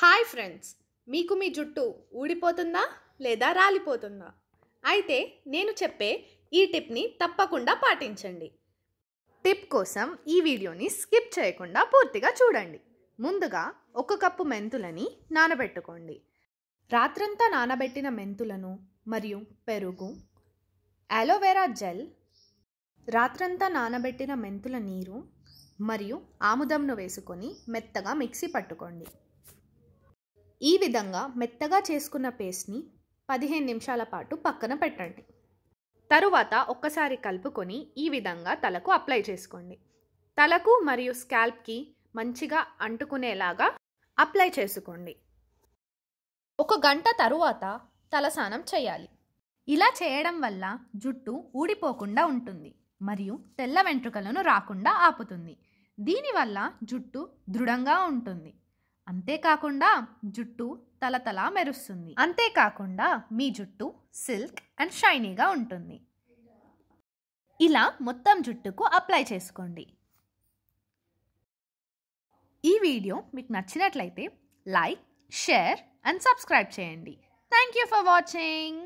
Hi friends, మీకు మీ జుట్టు ఊడిపోతుందా లేదా రాలిపోతుందా? అయితే నేను చెప్పే ఈ టిప్ని తప్పకుండా పాటించండి. టిప్ కోసం ఈ వీడియోని స్కిప్ చేయకుండా పూర్తిగా చూడండి. ముందుగా 1 కప్పు మెంతులని నానబెట్టుకోండి. రాత్రంతా నానబెట్టిన మెంతులను మరియు పెరుగు, అలోవెరా జెల్, రాత్రంతా నానబెట్టిన మెంతుల నీరు మరియు ఆముదంను వేసుకొని మెత్తగా మిక్సీ పట్టుకోండి. ఈ విధంగా మెత్తగా చేసుకున్న పేస్ట్ని 15 నిమిషాల పాటు పక్కన పెట్టండి. తరువాత ఒక్కసారి కలుపుకొని ఈ విధంగా తలకు అప్లై చేసుకోండి. తలకు మరియు స్కాల్ప్కి మంచిగా అంటుకునేలాగా అప్లై చేసుకోండి. 1 గంట తరువాత తలస్నానం చేయాలి. ఇలా చేయడం వల్ల జుట్టు ఊడిపోకుండా ఉంటుంది మరియు తెల్ల వెంట్రుకలను రాకుండా ఆపుతుంది. దీనివల్ల జుట్టు దృఢంగా ఉంటుంది. అంతేకాకుండా జుట్టు తలతలా మెరుస్తుంది. అంతేకాకుండా మీ జుట్టు సిల్క్ అండ్ షైనీగా ఉంటుంది. ఇలా మొత్తం జుట్టుకు అప్లై చేసుకోండి. ఈ వీడియో మీకు నచ్చినట్లయితే లైక్, షేర్ అండ్ సబ్స్క్రైబ్ చేయండి. Thank you for watching.